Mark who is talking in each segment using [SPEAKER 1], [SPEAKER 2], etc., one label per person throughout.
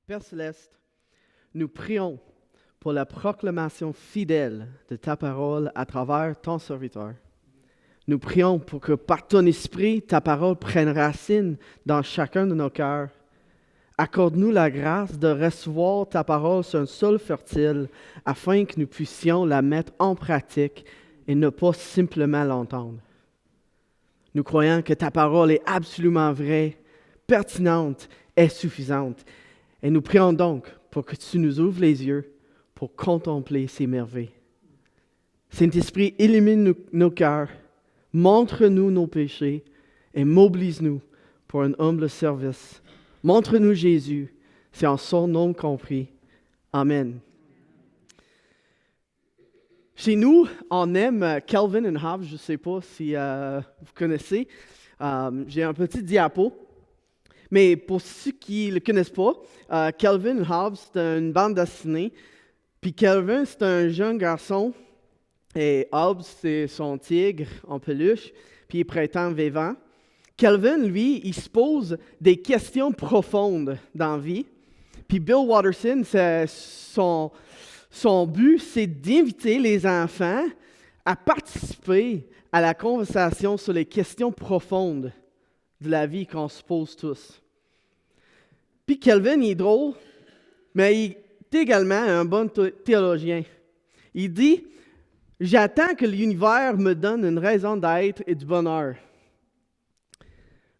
[SPEAKER 1] Père Céleste, nous prions pour la proclamation fidèle de ta parole à travers ton serviteur. Nous prions pour que par ton esprit, ta parole prenne racine dans chacun de nos cœurs. Accorde-nous la grâce de recevoir ta parole sur un sol fertile afin que nous puissions la mettre en pratique et ne pas simplement l'entendre. Nous croyons que ta parole est absolument vraie, pertinente et suffisante. Et nous prions donc pour que tu nous ouvres les yeux pour contempler ces merveilles. Saint-Esprit, illumine nos cœurs, montre-nous nos péchés et mobilise-nous pour un humble service. Montre-nous Jésus, c'est en son nom compris. Amen. Chez nous, on aime Calvin and Hobbes, je ne sais pas si vous connaissez. J'ai un petit diapo. Mais pour ceux qui ne le connaissent pas, Calvin and Hobbes, c'est une bande dessinée. Puis Calvin, c'est un jeune garçon. Et Hobbes, c'est son tigre en peluche. Puis il est printemps vivant. Calvin, lui, il se pose des questions profondes dans la vie. Puis Bill Watterson, son but, c'est d'inviter les enfants à participer à la conversation sur les questions profondes de la vie qu'on se pose tous. Puis Calvin, il est drôle, mais il est également un bon théologien. Il dit « J'attends que l'univers me donne une raison d'être et du bonheur. »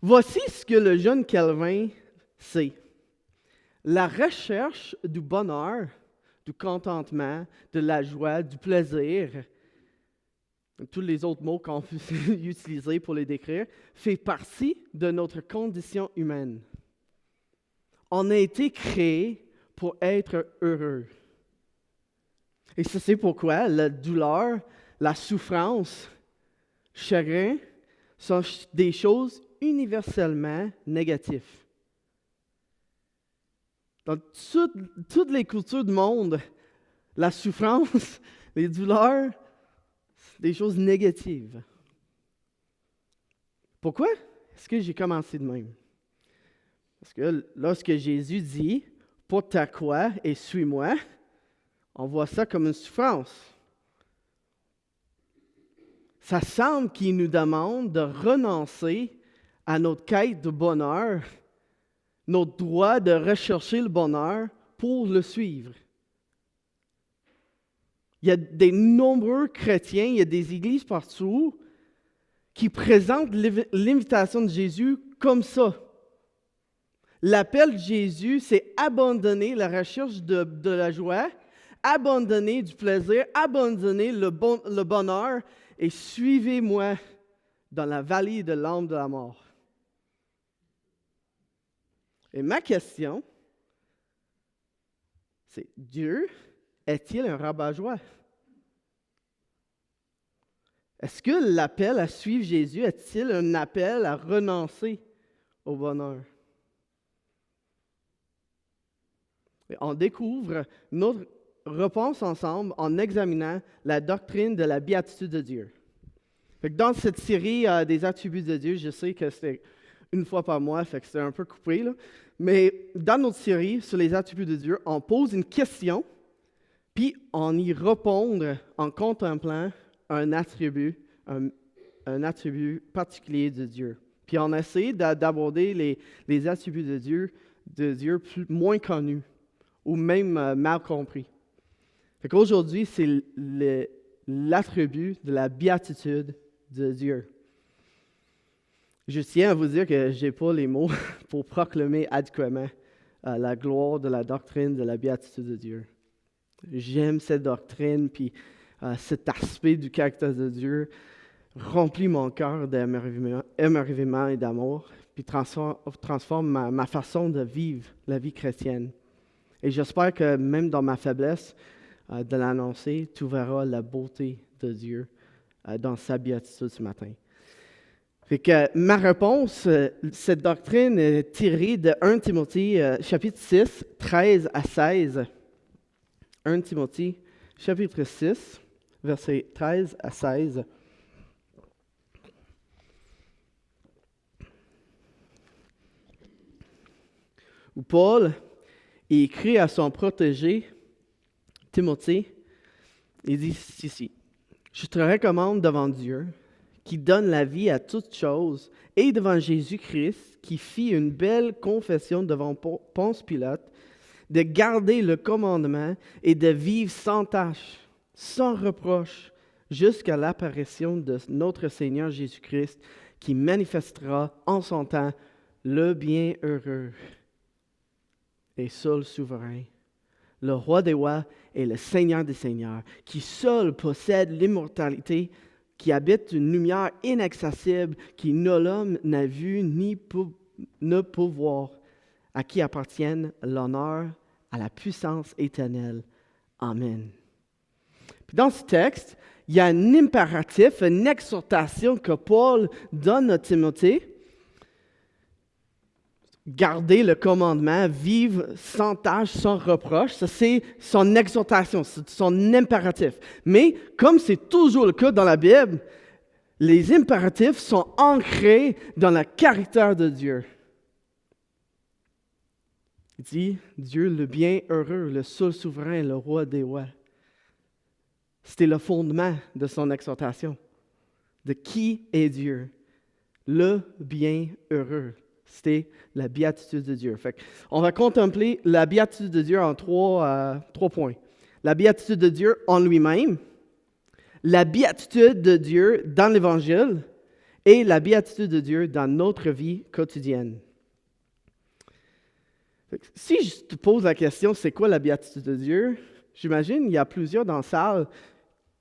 [SPEAKER 1] Voici ce que le jeune Calvin sait. La recherche du bonheur, du contentement, de la joie, du plaisir, tous les autres mots qu'on peut utiliser pour les décrire, fait partie de notre condition humaine. On a été créé pour être heureux. Et ça, c'est pourquoi la douleur, la souffrance, le chagrin sont des choses universellement négatives. Dans toutes les cultures du monde, la souffrance, les douleurs, des choses négatives. Pourquoi est-ce que j'ai commencé de même? Parce que lorsque Jésus dit « Porte ta croix et suis-moi », on voit ça comme une souffrance. Ça semble qu'il nous demande de renoncer à notre quête de bonheur, notre droit de rechercher le bonheur pour le suivre. Il y a de nombreux chrétiens, il y a des églises partout qui présentent l'invitation de Jésus comme ça. L'appel de Jésus, c'est abandonner la recherche de la joie, abandonner du plaisir, abandonner le bonheur et suivez-moi dans la vallée de l'ombre de la mort. Et ma question, c'est Dieu est-il un rabat-joie? Est-ce que l'appel à suivre Jésus est-il un appel à renoncer au bonheur? Et on découvre notre réponse ensemble en examinant la doctrine de la béatitude de Dieu. Fait que dans cette série des attributs de Dieu, je sais que c'était une fois par mois, fait que c'était un peu coupé, là. Mais dans notre série sur les attributs de Dieu, on pose une question, puis on y répond en contemplant un attribut particulier de Dieu. Puis on essaie d'aborder les attributs de Dieu moins connus ou même mal compris. Fait qu'aujourd'hui, c'est l'attribut de la béatitude de Dieu. Je tiens à vous dire que je n'ai pas les mots pour proclamer adéquatement la gloire de la doctrine de la béatitude de Dieu. J'aime cette doctrine, puis cet aspect du caractère de Dieu remplit mon cœur d'émerveillement et d'amour, puis transforme ma façon de vivre la vie chrétienne. Et j'espère que même dans ma faiblesse de l'annoncer, tu verras la beauté de Dieu dans sa béatitude ce matin. Fait que ma réponse, cette doctrine est tirée de 1 Timothée, chapitre 6, 13 à 16. 1 Timothée, chapitre 6, versets 13 à 16. Où Paul, Il écrit à son protégé, Timothée, il dit ceci: Je te recommande devant Dieu, qui donne la vie à toutes choses, et devant Jésus-Christ, qui fit une belle confession devant Ponce Pilate, de garder le commandement et de vivre sans tâche, sans reproche, jusqu'à l'apparition de notre Seigneur Jésus-Christ, qui manifestera en son temps le bienheureux et seul souverain, le roi des rois et le Seigneur des seigneurs, qui seul possède l'immortalité, qui habite une lumière inaccessible, qui nul homme n'a vu ni ne peut voir, à qui appartiennent l'honneur, à la puissance éternelle. Amen. Puis dans ce texte, il y a un impératif, une exhortation que Paul donne à Timothée. Garder le commandement, vivre sans tâche, sans reproche, ça c'est son exhortation, c'est son impératif. Mais comme c'est toujours le cas dans la Bible, les impératifs sont ancrés dans le caractère de Dieu. Il dit, Dieu le bienheureux, le seul souverain, le roi des rois. C'était le fondement de son exhortation. De qui est Dieu? Le bienheureux. C'était la béatitude de Dieu. On va contempler la béatitude de Dieu en trois points. La béatitude de Dieu en lui-même, la béatitude de Dieu dans l'Évangile et la béatitude de Dieu dans notre vie quotidienne. Si je te pose la question, c'est quoi la béatitude de Dieu? J'imagine qu'il y a plusieurs dans la salle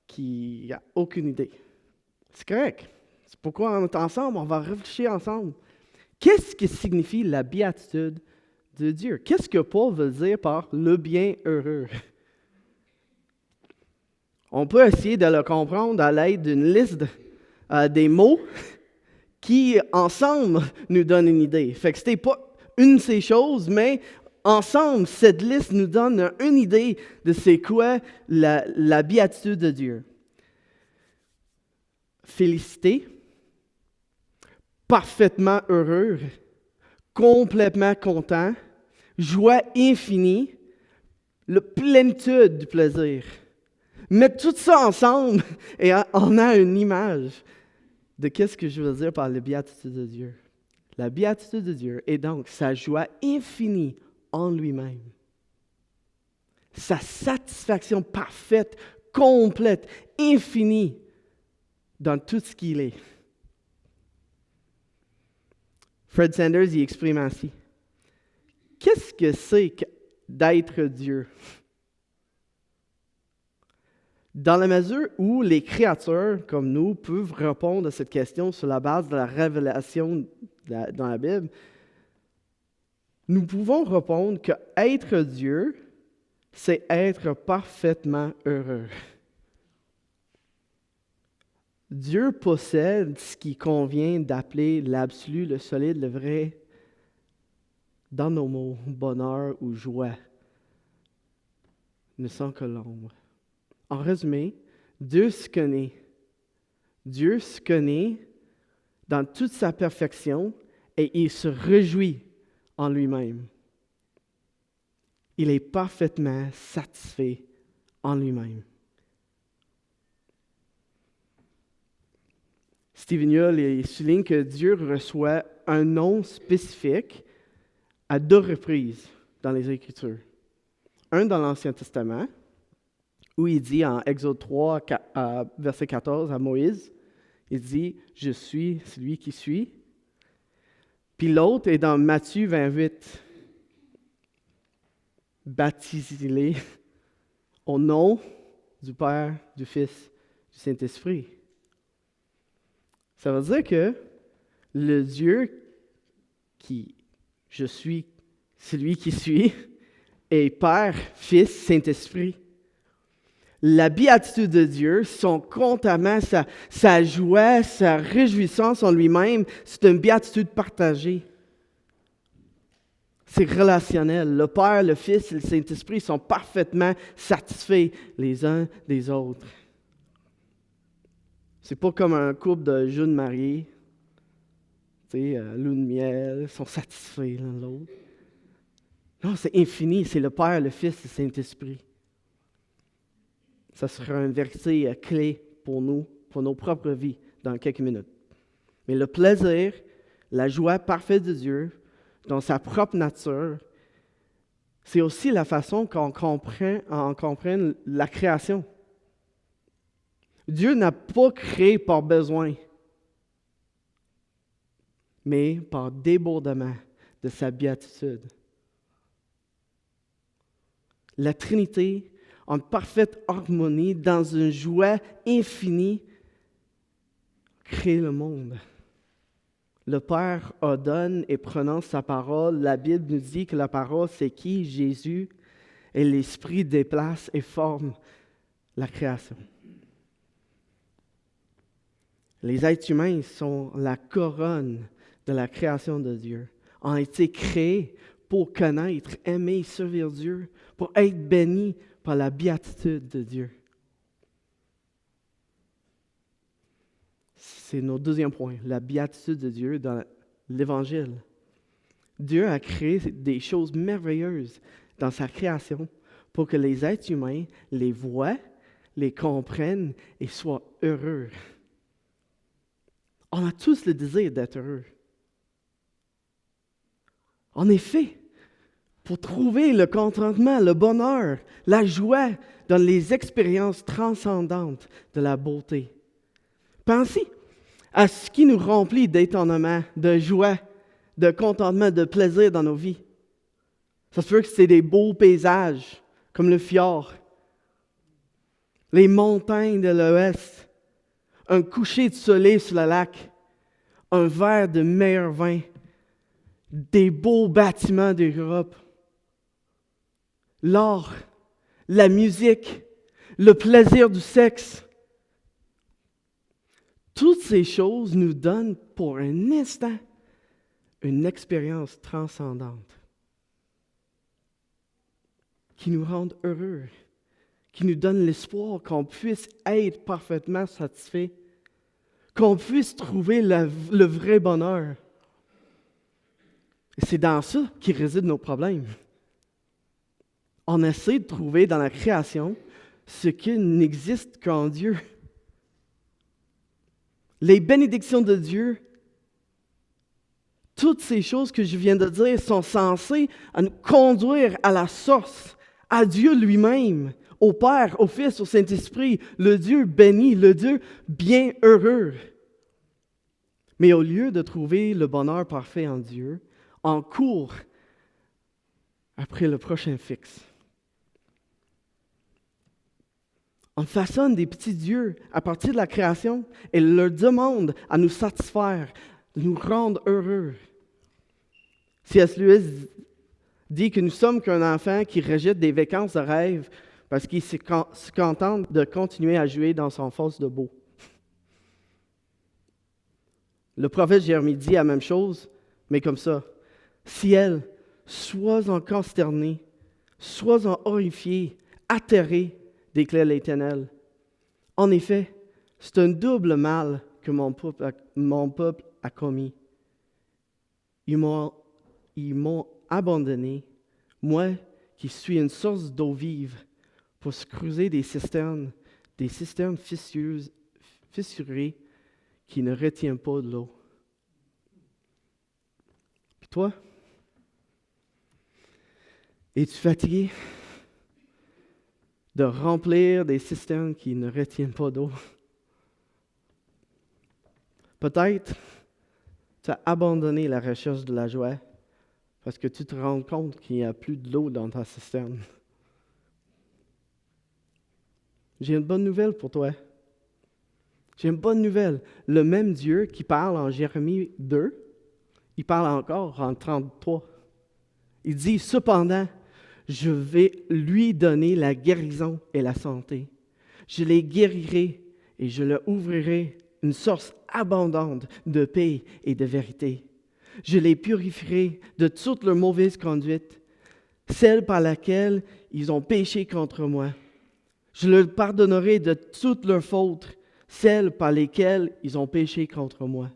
[SPEAKER 1] qui n'ont aucune idée. C'est correct. C'est pourquoi on est ensemble, on va réfléchir ensemble. Qu'est-ce que signifie la béatitude de Dieu? Qu'est-ce que Paul veut dire par le bienheureux? On peut essayer de le comprendre à l'aide d'une liste des mots qui, ensemble, nous donnent une idée. Fait que c'était pas une de ces choses, mais ensemble, cette liste nous donne une idée de c'est quoi la béatitude de Dieu. Félicité, parfaitement heureux, complètement content, joie infinie, la plénitude du plaisir. Mettre tout ça ensemble et on a une image de qu'est-ce que je veux dire par la béatitude de Dieu. La béatitude de Dieu est donc sa joie infinie en lui-même. Sa satisfaction parfaite, complète, infinie dans tout ce qu'il est. Fred Sanders y exprime ainsi. Qu'est-ce que c'est d'être Dieu? Dans la mesure où les créatures, comme nous, peuvent répondre à cette question sur la base de la révélation dans la Bible, nous pouvons répondre que être Dieu, c'est être parfaitement heureux. Dieu possède ce qui convient d'appeler l'absolu, le solide, le vrai, dans nos mots, bonheur ou joie, ne sont que l'ombre. En résumé, Dieu se connaît. Dieu se connaît dans toute sa perfection et il se réjouit en lui-même. Il est parfaitement satisfait en lui-même. Stephen Yull souligne que Dieu reçoit un nom spécifique à 2 reprises dans les Écritures. Un dans l'Ancien Testament, où il dit en Exode 3, verset 14 à Moïse, il dit « Je suis celui qui suis ». Puis l'autre est dans Matthieu 28, « Baptisez-les au nom du Père, du Fils, du Saint-Esprit ». Ça veut dire que le Dieu qui « Je suis celui qui suis » est Père, Fils, Saint-Esprit. La béatitude de Dieu, son contentement, sa joie, sa réjouissance en lui-même, c'est une béatitude partagée. C'est relationnel. Le Père, le Fils et le Saint-Esprit sont parfaitement satisfaits les uns des autres. C'est pas comme un couple de jeunes mariés, tu sais, lune de miel, ils sont satisfaits l'un de l'autre. Non, c'est infini, c'est le Père, le Fils et le Saint-Esprit. Ça sera un verset clé pour nous, pour nos propres vies, dans quelques minutes. Mais le plaisir, la joie parfaite de Dieu, dans sa propre nature, c'est aussi la façon qu'on comprenne la création. Dieu n'a pas créé par besoin, mais par débordement de sa béatitude. La Trinité, en parfaite harmonie, dans une joie infinie, crée le monde. Le Père ordonne et prononce sa parole. La Bible nous dit que la parole, c'est qui? Jésus. Et l'Esprit déplace et forme la création. Les êtres humains sont la couronne de la création de Dieu, ont été créés pour connaître, aimer, servir Dieu, pour être bénis par la béatitude de Dieu. C'est notre deuxième point, la béatitude de Dieu dans l'Évangile. Dieu a créé des choses merveilleuses dans sa création pour que les êtres humains les voient, les comprennent et soient heureux. On a tous le désir d'être heureux. En effet, pour trouver le contentement, le bonheur, la joie dans les expériences transcendantes de la beauté. Pensez à ce qui nous remplit d'étonnement, de joie, de contentement, de plaisir dans nos vies. Ça se peut que c'est des beaux paysages, comme le fjord, les montagnes de l'Ouest, un coucher de soleil sur le lac, un verre de meilleur vin, des beaux bâtiments d'Europe, l'art, la musique, le plaisir du sexe. Toutes ces choses nous donnent pour un instant une expérience transcendante qui nous rend heureux, qui nous donne l'espoir qu'on puisse être parfaitement satisfait, qu'on puisse trouver le vrai bonheur. Et c'est dans ça qui résident nos problèmes. On essaie de trouver dans la création ce qui n'existe qu'en Dieu. Les bénédictions de Dieu, toutes ces choses que je viens de dire sont censées nous conduire à la source, à Dieu lui-même, au Père, au Fils, au Saint-Esprit, le Dieu béni, le Dieu bien heureux. Mais au lieu de trouver le bonheur parfait en Dieu, on court après le prochain fixe. On façonne des petits dieux à partir de la création et leur demande à nous satisfaire, de nous rendre heureux. C.S. Lewis dit que nous sommes qu'un enfant qui rejette des vacances de rêve parce qu'il se contente de continuer à jouer dans son fosse de beau. Le prophète Jérémie dit la même chose, mais comme ça. Ciel, sois-en consterné, sois-en horrifié, atterré, déclare l'Éternel. En effet, c'est un double mal que mon peuple a commis. Ils m'ont abandonné, moi qui suis une source d'eau vive, pour se creuser des cisternes fissurées qui ne retiennent pas de l'eau. Puis toi, es-tu fatigué de remplir des cisternes qui ne retiennent pas d'eau? Peut-être tu as abandonné la recherche de la joie parce que tu te rends compte qu'il n'y a plus de l'eau dans ta cisterne. J'ai une bonne nouvelle pour toi. J'ai une bonne nouvelle. Le même Dieu qui parle en Jérémie 2, il parle encore en 33. Il dit, cependant, je vais lui donner la guérison et la santé. Je les guérirai et je leur ouvrirai une source abondante de paix et de vérité. Je les purifierai de toute leur mauvaise conduite, celle par laquelle ils ont péché contre moi. Je leur pardonnerai de toutes leurs fautes, celles par lesquelles ils ont péché contre moi.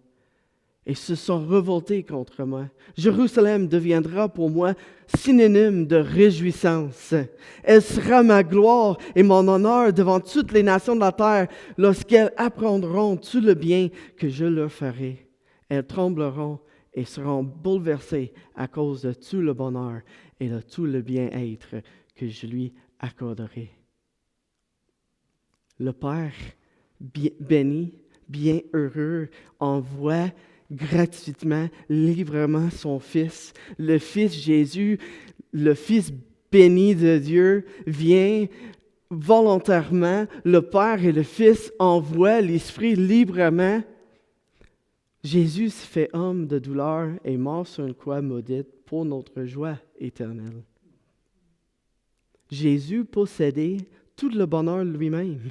[SPEAKER 1] et se sont révoltés contre moi. Jérusalem deviendra pour moi synonyme de réjouissance. Elle sera ma gloire et mon honneur devant toutes les nations de la terre lorsqu'elles apprendront tout le bien que je leur ferai. Elles trembleront et seront bouleversées à cause de tout le bonheur et de tout le bien-être que je lui accorderai. Le Père béni, bien heureux, envoie gratuitement, librement son Fils. Le Fils Jésus, le Fils béni de Dieu, vient volontairement. Le Père et le Fils envoient l'Esprit librement. Jésus se fait homme de douleur et mort sur une croix maudite pour notre joie éternelle. Jésus possédait tout le bonheur lui-même,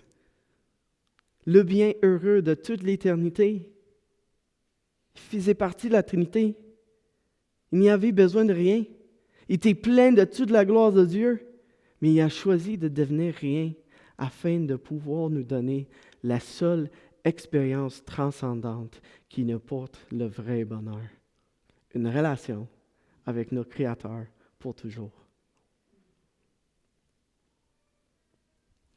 [SPEAKER 1] le bien heureux de toute l'éternité. Il faisait partie de la Trinité. Il n'y avait besoin de rien. Il était plein de toute la gloire de Dieu, mais il a choisi de devenir rien afin de pouvoir nous donner la seule expérience transcendante qui nous porte le vrai bonheur. Une relation avec notre Créateur pour toujours.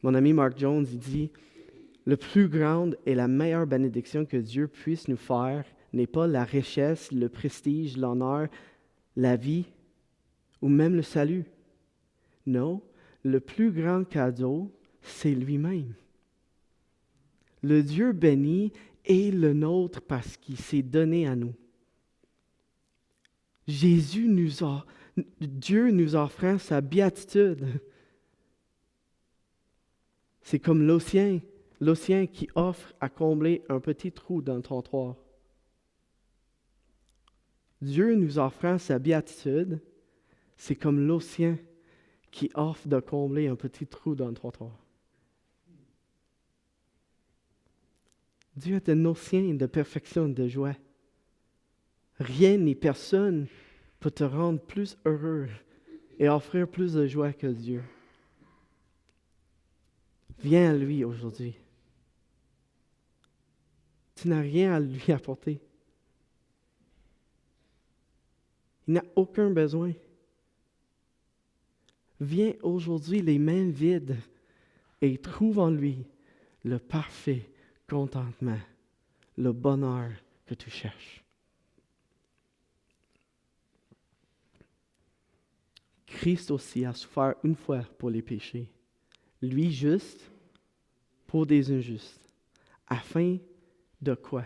[SPEAKER 1] Mon ami Mark Jones, il dit, « Le plus grande et la meilleure bénédiction que Dieu puisse nous faire n'est pas la richesse, le prestige, l'honneur, la vie ou même le salut. Non, le plus grand cadeau, c'est lui-même. Le Dieu béni est le nôtre parce qu'il s'est donné à nous. Dieu nous offrant sa béatitude. C'est comme l'océan qui offre à combler un petit trou dans le trottoir. Dieu nous offrant sa béatitude, c'est comme l'océan qui offre de combler un petit trou dans le trottoir. Dieu est un océan de perfection et de joie. Rien ni personne peut te rendre plus heureux et offrir plus de joie que Dieu. Viens à lui aujourd'hui. Tu n'as rien à lui apporter. Il n'a aucun besoin. Viens aujourd'hui les mains vides et trouve en lui le parfait contentement, le bonheur que tu cherches. Christ aussi a souffert une fois pour les péchés, lui juste pour des injustes, afin de quoi?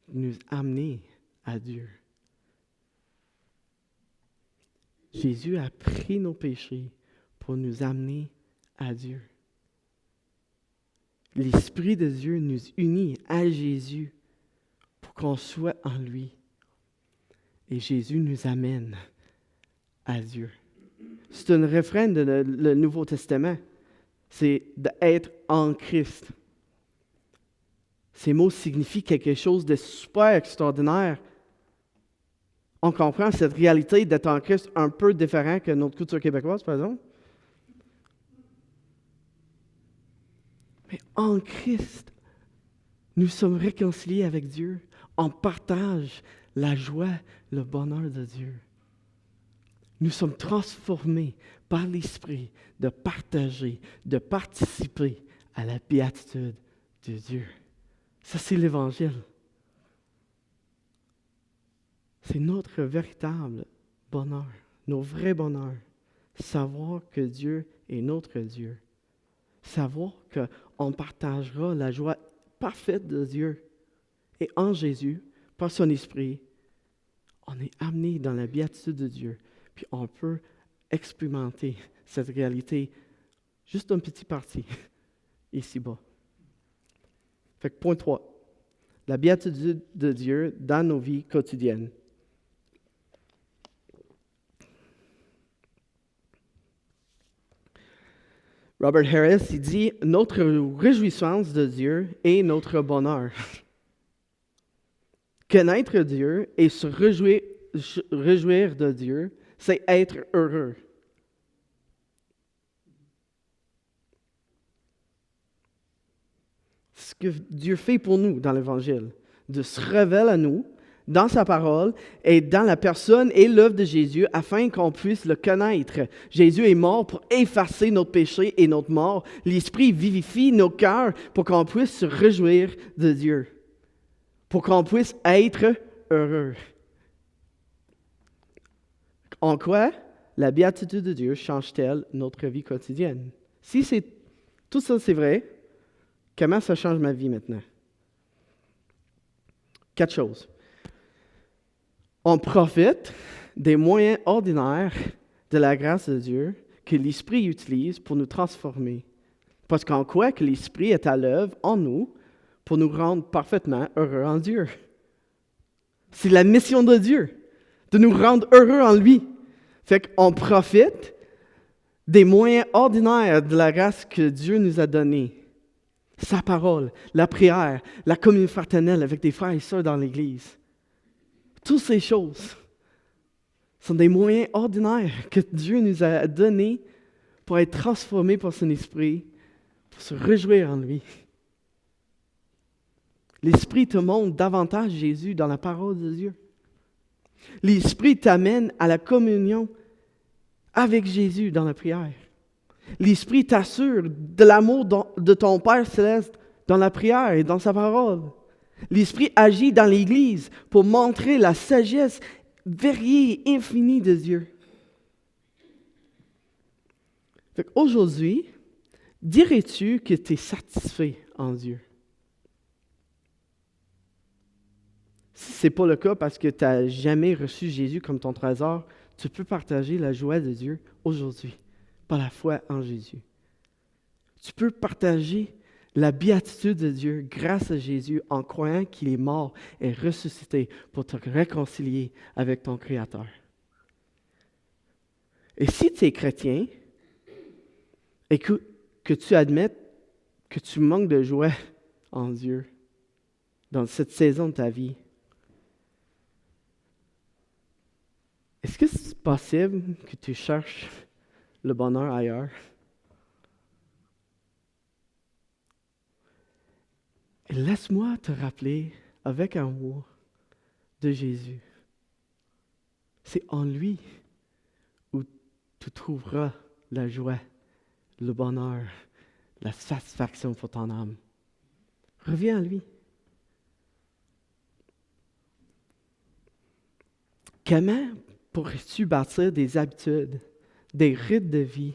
[SPEAKER 1] Nous amener à Dieu. Jésus a pris nos péchés pour nous amener à Dieu. L'Esprit de Dieu nous unit à Jésus pour qu'on soit en lui. Et Jésus nous amène à Dieu. C'est un refrain de le Nouveau Testament. C'est d'être en Christ. Ces mots signifient quelque chose de super extraordinaire. On comprend cette réalité d'être en Christ un peu différent que notre culture québécoise, par exemple. Mais en Christ, nous sommes réconciliés avec Dieu. On partage la joie, le bonheur de Dieu. Nous sommes transformés par l'Esprit de partager, de participer à la béatitude de Dieu. Ça, c'est l'Évangile. C'est notre véritable bonheur, nos vrais bonheurs. Savoir que Dieu est notre Dieu. Savoir qu'on partagera la joie parfaite de Dieu. Et en Jésus, par son Esprit, on est amené dans la béatitude de Dieu. Puis on peut expérimenter cette réalité juste une petite partie, ici-bas. Fait que point 3, la béatitude de Dieu dans nos vies quotidiennes. Robert Harris, il dit « Notre réjouissance de Dieu est notre bonheur. » Connaître Dieu et se réjouir de Dieu, c'est être heureux. Ce que Dieu fait pour nous dans l'Évangile, de se révéler à nous, dans sa parole et dans la personne et l'œuvre de Jésus afin qu'on puisse le connaître. Jésus est mort pour effacer notre péché et notre mort. L'Esprit vivifie nos cœurs pour qu'on puisse se réjouir de Dieu, pour qu'on puisse être heureux. En quoi la béatitude de Dieu change-t-elle notre vie quotidienne? Si tout ça c'est vrai, comment ça change ma vie maintenant? 4 choses. On profite des moyens ordinaires de la grâce de Dieu que l'Esprit utilise pour nous transformer. Parce qu'en quoi que l'Esprit est à l'œuvre en nous pour nous rendre parfaitement heureux en Dieu. C'est la mission de Dieu, de nous rendre heureux en lui. Fait qu'on profite des moyens ordinaires de la grâce que Dieu nous a donnée. Sa parole, la prière, la communion fraternelle avec des frères et sœurs dans l'Église. Toutes ces choses sont des moyens ordinaires que Dieu nous a donnés pour être transformés par son Esprit, pour se réjouir en lui. L'Esprit te montre davantage Jésus dans la parole de Dieu. L'Esprit t'amène à la communion avec Jésus dans la prière. L'Esprit t'assure de l'amour de ton Père céleste dans la prière et dans sa parole. L'Esprit agit dans l'Église pour montrer la sagesse variée et infinie de Dieu. Aujourd'hui, dirais-tu que tu es satisfait en Dieu? Si ce n'est pas le cas parce que tu n'as jamais reçu Jésus comme ton trésor, tu peux partager la joie de Dieu aujourd'hui par la foi en Jésus. Tu peux partager la béatitude de Dieu grâce à Jésus en croyant qu'il est mort et ressuscité pour te réconcilier avec ton Créateur. Et si tu es chrétien et que tu admettes que tu manques de joie en Dieu dans cette saison de ta vie, est-ce que c'est possible que tu cherches le bonheur ailleurs? Et laisse-moi te rappeler avec amour de Jésus. C'est en lui où tu trouveras la joie, le bonheur, la satisfaction pour ton âme. Reviens à lui. Comment pourrais-tu bâtir des habitudes, des rites de vie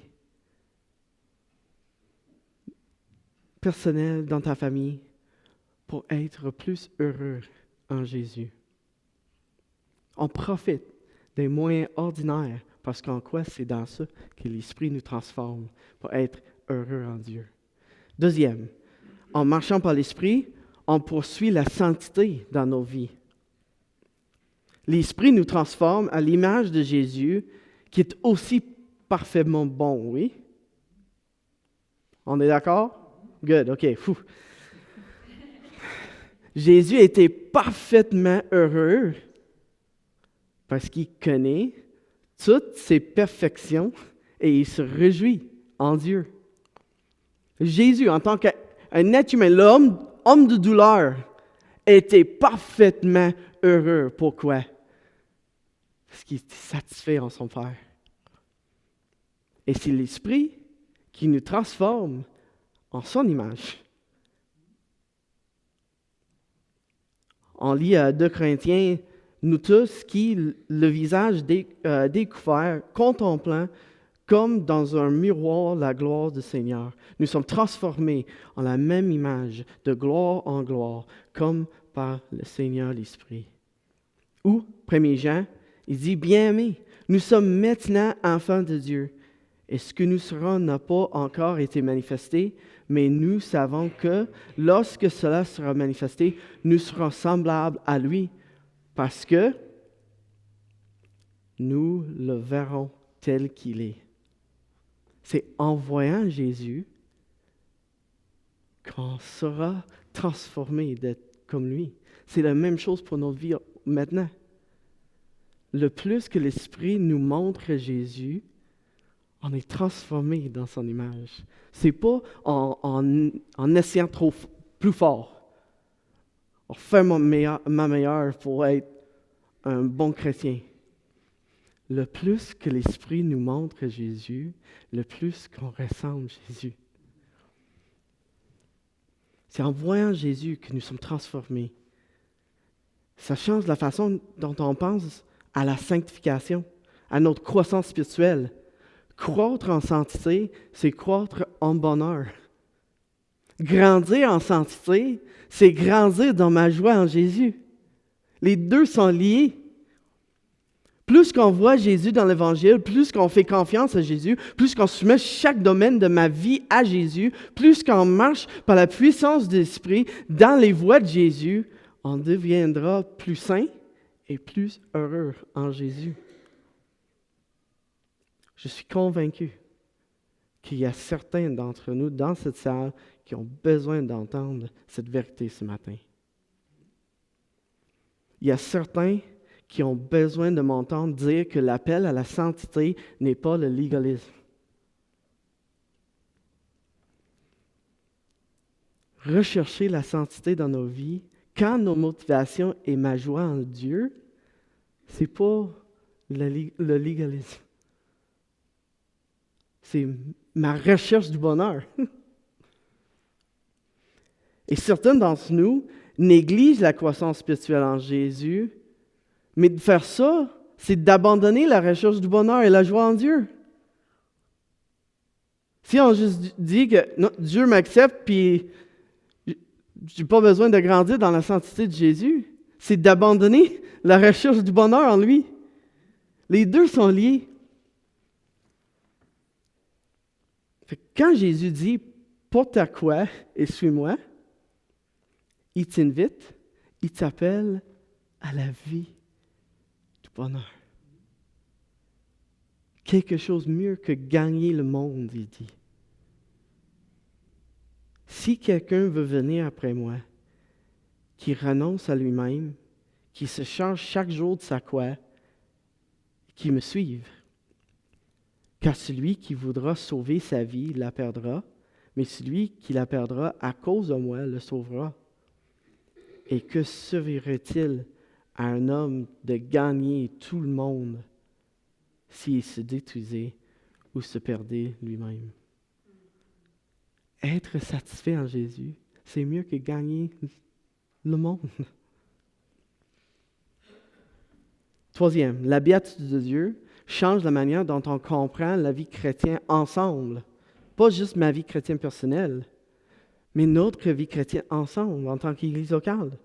[SPEAKER 1] personnels dans ta famille pour être plus heureux en Jésus? On profite des moyens ordinaires parce qu'en quoi c'est dans ça que l'Esprit nous transforme pour être heureux en Dieu. Deuxième, en marchant par l'Esprit, on poursuit la sainteté dans nos vies. L'Esprit nous transforme à l'image de Jésus, qui est aussi parfaitement bon, oui? On est d'accord? Good, OK. Fou. Jésus était parfaitement heureux parce qu'il connaît toutes ses perfections et il se réjouit en Dieu. Jésus, en tant qu'un être humain, homme de douleur, était parfaitement heureux. Pourquoi? Parce qu'il était satisfait en son Père. Et c'est l'Esprit qui nous transforme en son image. On lit 2 Corinthiens, nous tous qui, le visage découvert, contemplant comme dans un miroir la gloire du Seigneur, nous sommes transformés en la même image, de gloire en gloire, comme par le Seigneur l'Esprit. Ou, 1 Jean, il dit, bien-aimés, nous sommes maintenant enfants de Dieu. Et ce que nous serons n'a pas encore été manifesté, mais nous savons que lorsque cela sera manifesté, nous serons semblables à lui, parce que nous le verrons tel qu'il est. C'est en voyant Jésus qu'on sera transformé d'être comme lui. C'est la même chose pour notre vie maintenant. Le plus que l'Esprit nous montre Jésus, on est transformé dans son image. C'est pas en essayant plus fort. On fait ma meilleure pour être un bon chrétien? Le plus que l'Esprit nous montre Jésus, le plus qu'on ressemble à Jésus. C'est en voyant Jésus que nous sommes transformés. Ça change la façon dont on pense à la sanctification, à notre croissance spirituelle. Croître en sainteté, c'est croître en bonheur. Grandir en sainteté, c'est grandir dans ma joie en Jésus. Les deux sont liés. Plus qu'on voit Jésus dans l'Évangile, plus qu'on fait confiance à Jésus, plus qu'on soumet chaque domaine de ma vie à Jésus, plus qu'on marche par la puissance de l'Esprit dans les voies de Jésus, on deviendra plus saint et plus heureux en Jésus. Je suis convaincu qu'il y a certains d'entre nous dans cette salle qui ont besoin d'entendre cette vérité ce matin. Il y a certains qui ont besoin de m'entendre dire que l'appel à la sainteté n'est pas le légalisme. Rechercher la sainteté dans nos vies, quand nos motivations et ma joie en Dieu, c'est pas le légalisme. C'est ma recherche du bonheur. Et certains d'entre nous négligent la croissance spirituelle en Jésus, mais de faire ça, c'est d'abandonner la recherche du bonheur et la joie en Dieu. Si on juste dit que non, Dieu m'accepte, puis je n'ai pas besoin de grandir dans la sainteté de Jésus, c'est d'abandonner la recherche du bonheur en lui. Les deux sont liés. Fait que quand Jésus dit « porte ta croix et suis-moi », il t'invite, il t'appelle à la vie du bonheur. Quelque chose mieux que gagner le monde, il dit. Si quelqu'un veut venir après moi, qui renonce à lui-même, qui se charge chaque jour de sa croix, qui me suive. Car celui qui voudra sauver sa vie la perdra, mais celui qui la perdra à cause de moi le sauvera. Et que servirait-il à un homme de gagner tout le monde s'il se détruisait ou se perdait lui-même? Être satisfait en Jésus, c'est mieux que gagner le monde. Troisième, la béatitude de Dieu change la manière dont on comprend la vie chrétienne ensemble. Pas juste ma vie chrétienne personnelle, mais notre vie chrétienne ensemble en tant qu'Église locale.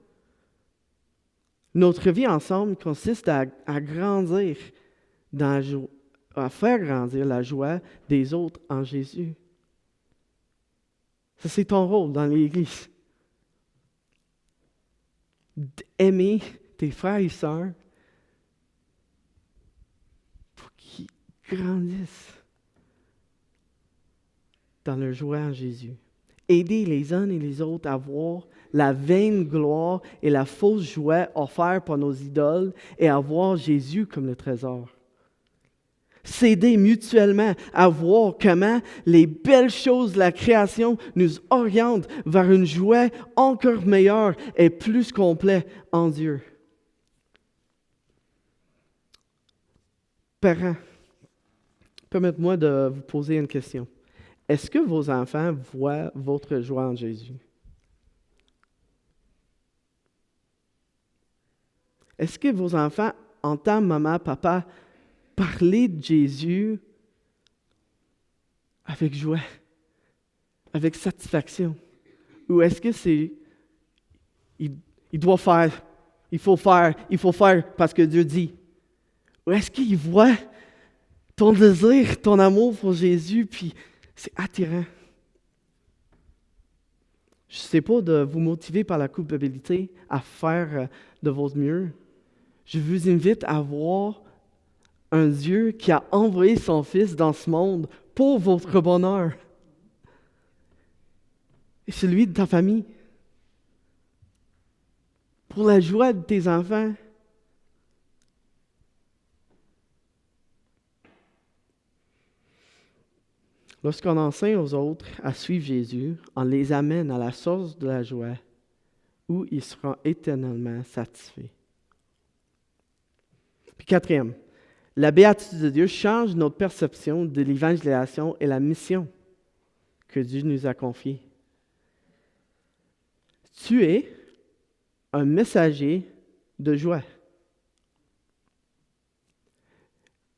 [SPEAKER 1] Notre vie ensemble consiste à grandir dans à faire grandir la joie des autres en Jésus. Ça, c'est ton rôle dans l'Église. D'aimer tes frères et sœurs pour qu'ils grandissent dans leur joie en Jésus. Aider les uns et les autres à voir la vaine gloire et la fausse joie offerte par nos idoles et à voir Jésus comme le trésor. S'aider mutuellement à voir comment les belles choses de la création nous orientent vers une joie encore meilleure et plus complète en Dieu. Parents, permettez-moi de vous poser une question. Est-ce que vos enfants voient votre joie en Jésus? Est-ce que vos enfants entendent maman, papa parler de Jésus avec joie, avec satisfaction? Ou est-ce que c'est il doit faire, il faut faire parce que Dieu dit? Ou est-ce qu'ils voient ton désir, ton amour pour Jésus, puis c'est attirant? Je ne sais pas de vous motiver par la culpabilité à faire de votre mieux. Je vous invite à voir un Dieu qui a envoyé son Fils dans ce monde pour votre bonheur et celui de ta famille, pour la joie de tes enfants. Lorsqu'on enseigne aux autres à suivre Jésus, on les amène à la source de la joie où ils seront éternellement satisfaits. Puis quatrième, la béatitude de Dieu change notre perception de l'évangélisation et la mission que Dieu nous a confiée. Tu es un messager de joie.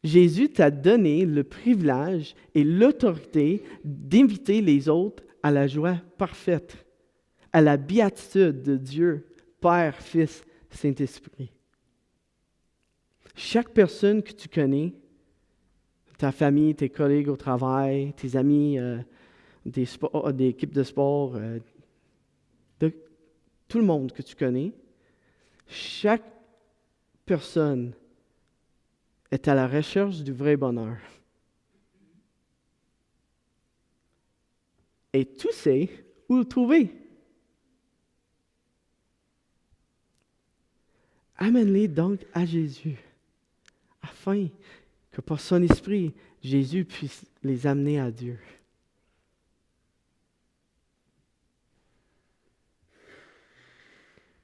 [SPEAKER 1] Jésus t'a donné le privilège et l'autorité d'inviter les autres à la joie parfaite, à la béatitude de Dieu, Père, Fils, Saint-Esprit. Chaque personne que tu connais, ta famille, tes collègues au travail, tes amis, des équipes de sport, tout le monde que tu connais, chaque personne est à la recherche du vrai bonheur. Et tu sais où le trouver. Amène-les donc à Jésus, afin que par son esprit, Jésus puisse les amener à Dieu.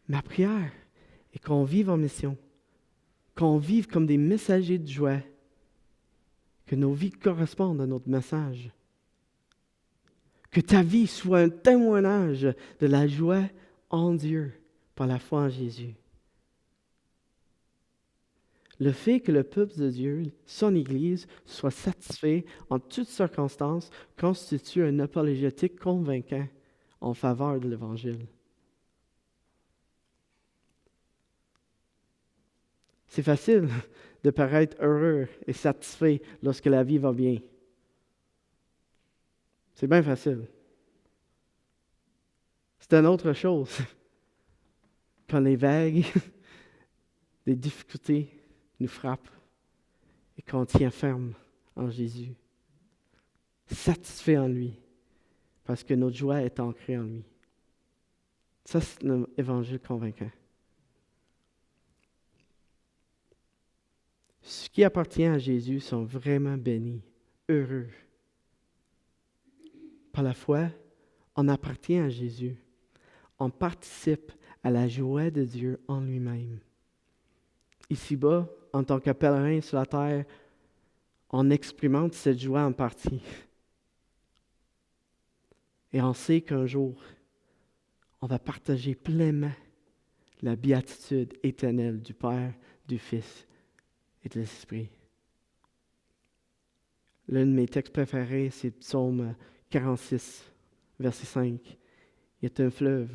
[SPEAKER 1] Ma prière est qu'on vive en mission, qu'on vive comme des messagers de joie, que nos vies correspondent à notre message, que ta vie soit un témoignage de la joie en Dieu par la foi en Jésus. Le fait que le peuple de Dieu, son Église, soit satisfait en toutes circonstances constitue un apologétique convaincant en faveur de l'Évangile. C'est facile de paraître heureux et satisfait lorsque la vie va bien. C'est bien facile. C'est une autre chose quand les vagues, les difficultés nous frappent et qu'on tient ferme en Jésus, satisfait en lui, parce que notre joie est ancrée en lui. Ça, c'est l'évangile convaincant. Ceux qui appartiennent à Jésus sont vraiment bénis, heureux. Par la foi, on appartient à Jésus. On participe à la joie de Dieu en lui-même. Ici-bas, en tant que pèlerin sur la terre, on expérimente cette joie en partie. Et on sait qu'un jour, on va partager pleinement la béatitude éternelle du Père, du Fils et de l'Esprit. L'un de mes textes préférés, c'est Psaume 46, verset 5. Il y a un fleuve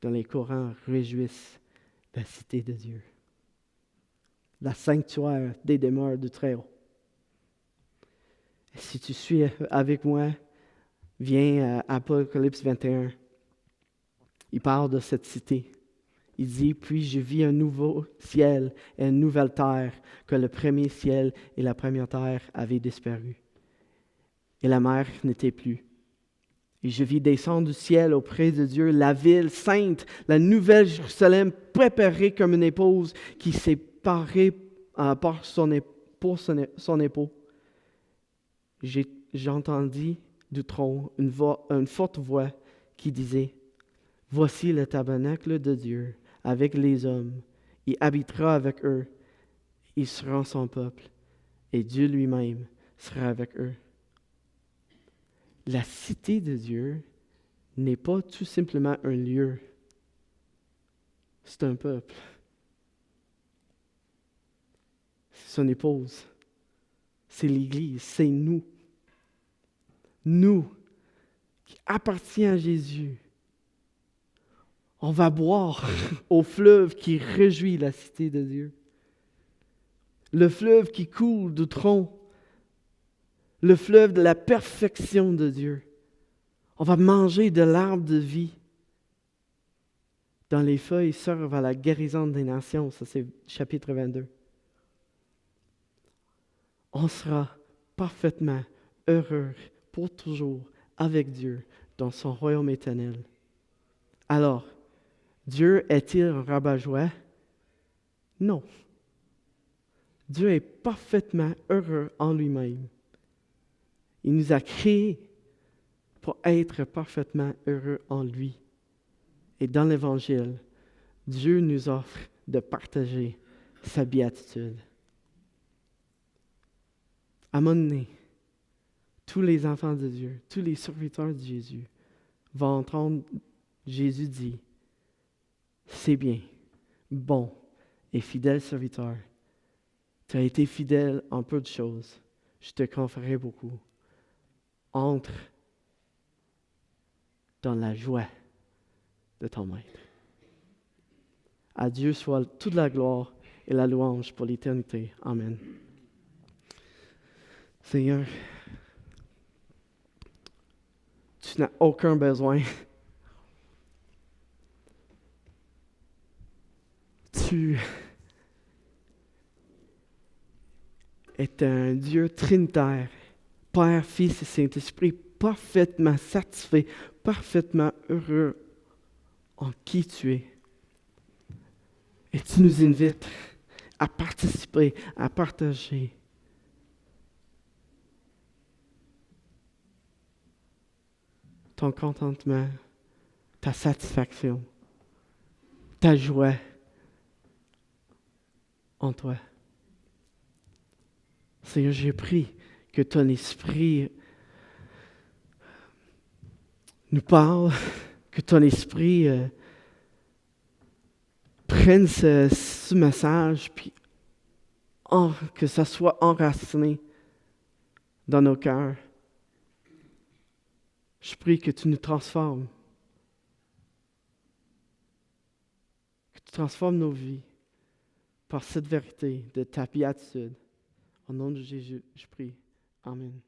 [SPEAKER 1] dont les courants réjouissent la cité de Dieu, la sanctuaire des demeures du Très-Haut. Si tu suis avec moi, viens à Apocalypse 21. Il parle de cette cité. Il dit, puis je vis un nouveau ciel et une nouvelle terre, que le premier ciel et la première terre avaient disparu. Et la mer n'était plus. Et je vis descendre du ciel auprès de Dieu la ville sainte, la nouvelle Jérusalem, préparée comme une épouse qui s'est parée pour son époux. J'entendis du trône une forte voix qui disait, « Voici le tabernacle de Dieu avec les hommes. Il habitera avec eux. Ils seront son peuple. Et Dieu lui-même sera avec eux. » La cité de Dieu n'est pas tout simplement un lieu. C'est un peuple. C'est son épouse. C'est l'Église. C'est nous. Nous qui appartiens à Jésus. On va boire au fleuve qui réjouit la cité de Dieu. Le fleuve qui coule du trône. Le fleuve de la perfection de Dieu. On va manger de l'arbre de vie. Dans les feuilles servent à la guérison des nations. Ça, c'est chapitre 22. On sera parfaitement heureux pour toujours avec Dieu dans son royaume éternel. Alors, Dieu est-il un rabat-joie? Non. Dieu est parfaitement heureux en lui-même. Il nous a créés pour être parfaitement heureux en lui. Et dans l'Évangile, Dieu nous offre de partager sa béatitude. À un moment donné, tous les enfants de Dieu, tous les serviteurs de Jésus vont entendre Jésus dire, c'est bien, bon et fidèle serviteur. Tu as été fidèle en peu de choses. Je te confierai beaucoup. Entre dans la joie de ton maître. À Dieu soit toute la gloire et la louange pour l'éternité. Amen. Seigneur, tu n'as aucun besoin. Tu es un Dieu trinitaire, Père, Fils et Saint-Esprit, parfaitement satisfait, parfaitement heureux en qui tu es. Et tu nous invites à participer, à partager ton contentement, ta satisfaction, ta joie en toi. Seigneur, j'ai prié que ton esprit nous parle, que ton esprit prenne ce message, puis que ça soit enraciné dans nos cœurs. Je prie que tu nous transformes, que tu transformes nos vies par cette vérité de ta béatitude. Au nom de Jésus, je prie. Amen.